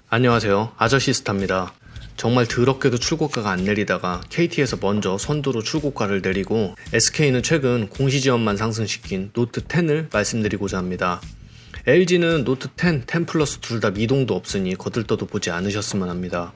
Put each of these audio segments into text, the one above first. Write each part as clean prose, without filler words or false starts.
안녕하세요. 아저씨스타입니다. 정말 더럽게도 출고가가 안 내리다가 KT에서 먼저 선두로 출고가를 내리고 SK는 최근 공시지원만 상승시킨 노트 10을 말씀드리고자 합니다. LG는 노트 10, 10 플러스 둘 다 미동도 없으니 거들떠도 보지 않으셨으면 합니다.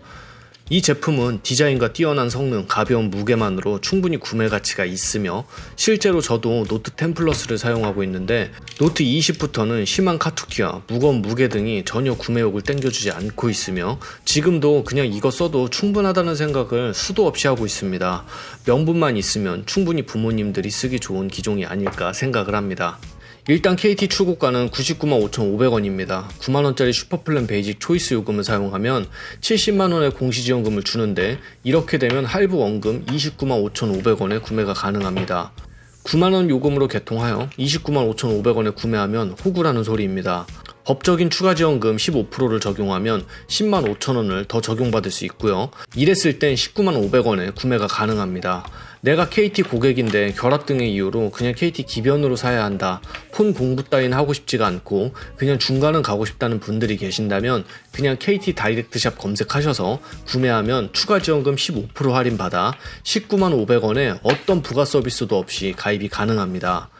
이 제품은 디자인과 뛰어난 성능, 가벼운 무게만으로 충분히 구매 가치가 있으며 실제로 저도 노트 10 플러스를 사용하고 있는데 노트 20부터는 심한 카투기와 무거운 무게 등이 전혀 구매욕을 땡겨주지 않고 있으며 지금도 그냥 이거 써도 충분하다는 생각을 수도 없이 하고 있습니다. 명분만 있으면 충분히 부모님들이 쓰기 좋은 기종이 아닐까 생각을 합니다. 일단 KT 출고가는 995,500원입니다. 9만원짜리 슈퍼플랜 베이직 초이스 요금을 사용하면 70만원의 공시지원금을 주는데 이렇게 되면 할부 원금 295,500원에 구매가 가능합니다. 9만원 요금으로 개통하여 295,500원에 구매하면 호구라는 소리입니다. 법적인 추가지원금 15%를 적용하면 105,000원을 더 적용받을 수 있고요. 이랬을 땐 195,500원에 구매가 가능합니다. 내가 KT 고객인데 결합 등의 이유로 그냥 KT 기변으로 사야 한다, 폰 공부 따윈 하고 싶지가 않고 그냥 중간은 가고 싶다는 분들이 계신다면 그냥 KT 다이렉트샵 검색하셔서 구매하면 추가지원금 15% 할인받아 195,500원에 어떤 부가 서비스도 없이 가입이 가능합니다.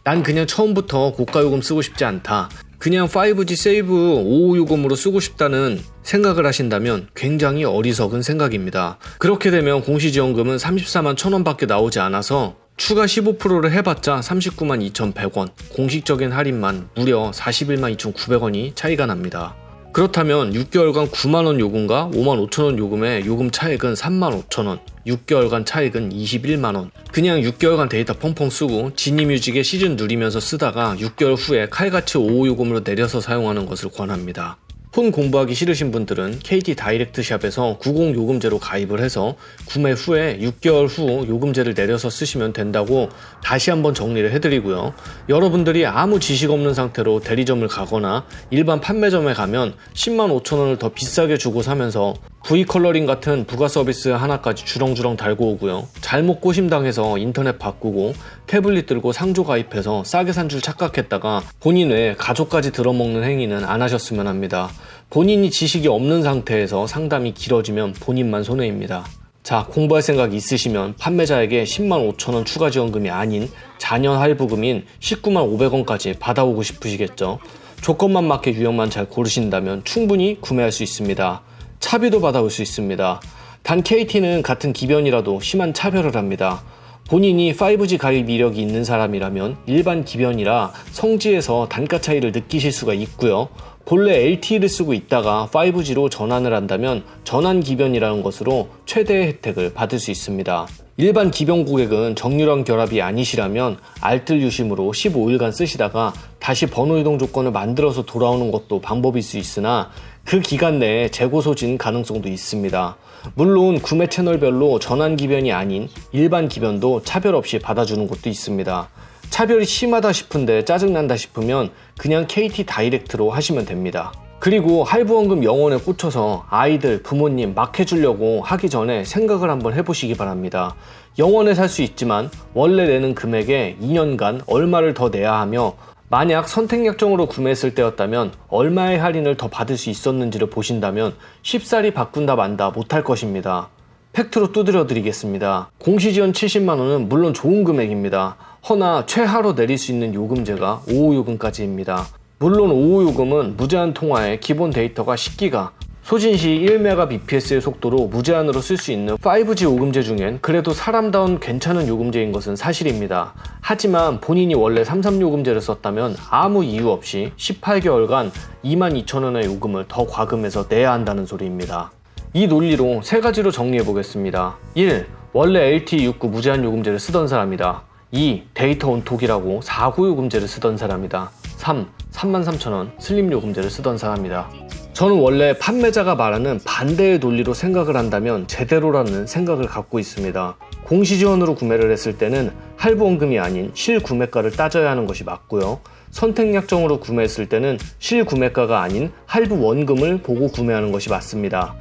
난 그냥 처음부터 고가요금 쓰고 싶지 않다, 그냥 5G 세이브 5560으로 쓰고 싶다는 생각을 하신다면 굉장히 어리석은 생각입니다. 그렇게 되면 공시지원금은 341,000원 밖에 나오지 않아서 추가 15%를 해봤자 392,2,100원, 공식적인 할인만 무려 412,2,900원이 차이가 납니다. 그렇다면 6개월간 9만원 요금과 55,000원 요금의 요금 차액은 35,000원, 6개월간 차액은 21만원. 그냥 6개월간 데이터 펑펑 쓰고 지니뮤직의 시즌 누리면서 쓰다가 6개월 후에 칼같이 55 요금으로 내려서 사용하는 것을 권합니다. 폰 공부하기 싫으신 분들은 KT 다이렉트샵에서 90 요금제로 가입을 해서 구매 후에 6개월 후 요금제를 내려서 쓰시면 된다고 다시 한번 정리를 해드리고요. 여러분들이 아무 지식 없는 상태로 대리점을 가거나 일반 판매점에 가면 105,000원을 더 비싸게 주고 사면서 V컬러링 같은 부가 서비스 하나까지 주렁주렁 달고 오고요. 잘못 꼬심당해서 인터넷 바꾸고 태블릿 들고 상조 가입해서 싸게 산 줄 착각했다가 본인 외에 가족까지 들어먹는 행위는 안 하셨으면 합니다. 본인이 지식이 없는 상태에서 상담이 길어지면 본인만 손해입니다. 자, 공부할 생각이 있으시면 판매자에게 105,000원 추가 지원금이 아닌 잔여 할부금인 195,500원까지 받아오고 싶으시겠죠. 조건만 맞게 유형만 잘 고르신다면 충분히 구매할 수 있습니다. 차비도 받아올 수 있습니다. 단 KT는 같은 기변이라도 심한 차별을 합니다. 본인이 5G 가입 이력이 있는 사람이라면 일반 기변이라 성지에서 단가 차이를 느끼실 수가 있고요. 본래 LTE를 쓰고 있다가 5G로 전환을 한다면 전환 기변이라는 것으로 최대의 혜택을 받을 수 있습니다. 일반 기변 고객은 정유랑 결합이 아니시라면 알뜰 유심으로 15일간 쓰시다가 다시 번호 이동 조건을 만들어서 돌아오는 것도 방법일 수 있으나 그 기간 내에 재고 소진 가능성도 있습니다. 물론 구매 채널별로 전환 기변이 아닌 일반 기변도 차별 없이 받아주는 곳도 있습니다. 차별이 심하다 싶은데 짜증난다 싶으면 그냥 KT 다이렉트로 하시면 됩니다. 그리고 할부원금 영원에 꽂혀서 아이들, 부모님 막 해주려고 하기 전에 생각을 한번 해보시기 바랍니다. 영원에 살 수 있지만 원래 내는 금액에 2년간 얼마를 더 내야 하며 만약 선택약정으로 구매했을 때였다면 얼마의 할인을 더 받을 수 있었는지를 보신다면 쉽사리 바꾼다 만다 못할 것입니다. 팩트로 두드려 드리겠습니다. 공시지원 70만원은 물론 좋은 금액입니다. 허나 최하로 내릴 수 있는 요금제가 55 요금까지입니다. 물론 55 요금은 무제한 통화에 기본 데이터가 10기가, 소진 시 1Mbps의 속도로 무제한으로 쓸 수 있는 5G 요금제 중엔 그래도 사람다운 괜찮은 요금제인 것은 사실입니다. 하지만 본인이 원래 33 요금제를 썼다면 아무 이유 없이 18개월간 22,000원의 요금을 더 과금해서 내야 한다는 소리입니다. 이 논리로 세 가지로 정리해 보겠습니다. 1. 원래 LTE 69 무제한 요금제를 쓰던 사람이다. 2. 데이터 온톡이라고 49 요금제를 쓰던 사람이다. 3. 33,000원 슬림 요금제를 쓰던 사람이다. 저는 원래 판매자가 말하는 반대의 논리로 생각을 한다면 제대로라는 생각을 갖고 있습니다. 공시지원으로 구매를 했을 때는 할부원금이 아닌 실구매가를 따져야 하는 것이 맞고요. 선택약정으로 구매했을 때는 실구매가가 아닌 할부원금을 보고 구매하는 것이 맞습니다.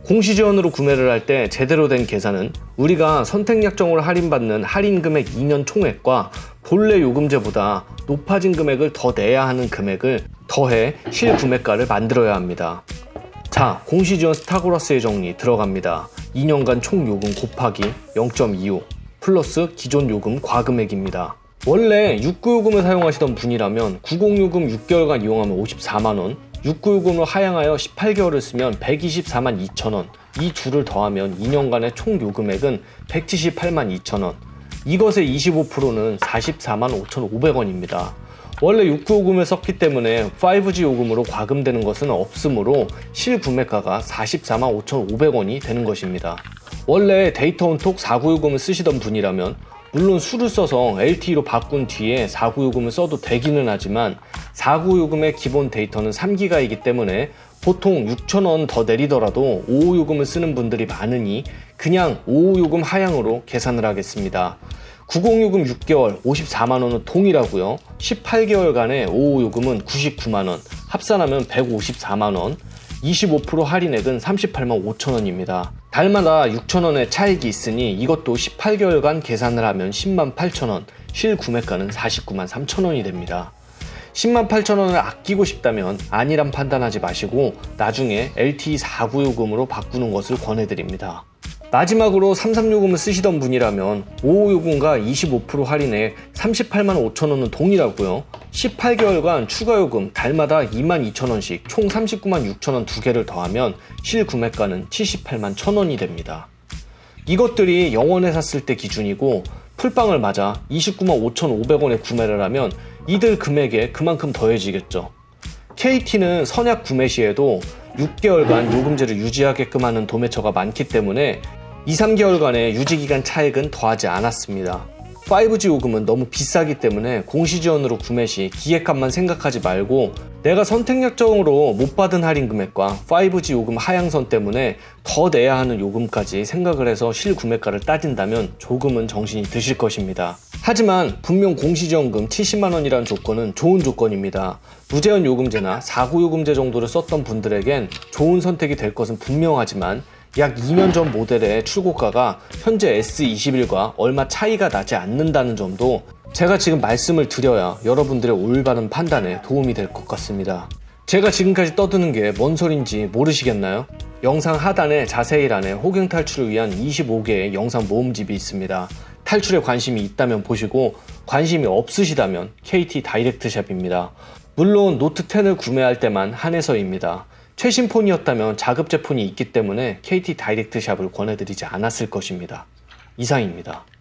공시지원으로 구매를 할 때 제대로 된 계산은 우리가 선택약정으로 할인받는 할인금액 2년 총액과 본래 요금제보다 높아진 금액을 더 내야 하는 금액을 더해 실구매가를 만들어야 합니다. 자, 공시지원 스타그라스의 정리 들어갑니다. 2년간 총 요금 곱하기 0.25 플러스 기존 요금 과금액입니다. 원래 69요금을 사용하시던 분이라면 90요금 6개월간 이용하면 54만원, 69요금을 하향하여 18개월을 쓰면 124만 2천원, 이 둘을 더하면 2년간의 총 요금액은 178만 2천원, 이것의 25%는 44만 5,500원입니다. 원래 69요금을 썼기 때문에 5G 요금으로 과금되는 것은 없으므로 실구매가가 44만 5,500원이 되는 것입니다. 원래 데이터 온톡 49요금을 쓰시던 분이라면 물론 수를 써서 LTE로 바꾼 뒤에 49요금을 써도 되기는 하지만 49요금의 기본 데이터는 3기가이기 때문에 보통 6,000원 더 내리더라도 55요금을 쓰는 분들이 많으니 그냥 55요금 하향으로 계산을 하겠습니다. 90요금 6개월 54만원은 동일하고요. 18개월간의 55요금은 99만원, 합산하면 154만원, 25% 할인액은 38만 5천원입니다. 달마다 6천원의 차익이 있으니 이것도 18개월간 계산을 하면 10만 8천원, 실구매가는 49만 3천원이 됩니다. 10만 8천원을 아끼고 싶다면 아니란 판단하지 마시고 나중에 LTE 49요금으로 바꾸는 것을 권해드립니다. 마지막으로 33요금을 쓰시던 분이라면 55요금과 25% 할인에 38만 5천원은 동일하고요. 18개월간 추가요금 달마다 22,000원씩 총 39만 6천원 두 개를 더하면 실구매가는 78만 1천원이 됩니다. 이것들이 영원에 샀을 때 기준이고 풀빵을 맞아 29만 5,500원에 구매를 하면 이들 금액에 그만큼 더해지겠죠. KT는 선약 구매 시에도 6개월간 요금제를 유지하게끔 하는 도매처가 많기 때문에 2, 3개월간의 유지기간 차액은 더하지 않았습니다. 5G 요금은 너무 비싸기 때문에 공시지원으로 구매 시 기획값만 생각하지 말고 내가 선택약정으로 못 받은 할인 금액과 5G 요금 하향선 때문에 더 내야 하는 요금까지 생각을 해서 실구매가를 따진다면 조금은 정신이 드실 것입니다. 하지만 분명 공시지원금 70만원이란 조건은 좋은 조건입니다. 무제한 요금제나 49요금제 정도를 썼던 분들에겐 좋은 선택이 될 것은 분명하지만 약 2년 전 모델의 출고가가 현재 S21과 얼마 차이가 나지 않는다는 점도 제가 지금 말씀을 드려야 여러분들의 올바른 판단에 도움이 될 것 같습니다. 제가 지금까지 떠드는 게 뭔 소린지 모르시겠나요? 영상 하단에 자세히란에 호갱 탈출을 위한 25개의 영상 모음집이 있습니다. 탈출에 관심이 있다면 보시고 관심이 없으시다면 KT 다이렉트샵입니다. 물론 노트 10을 구매할 때만 한해서입니다. 최신 폰이었다면 자급 제폰이 있기 때문에 KT 다이렉트샵을 권해드리지 않았을 것입니다. 이상입니다.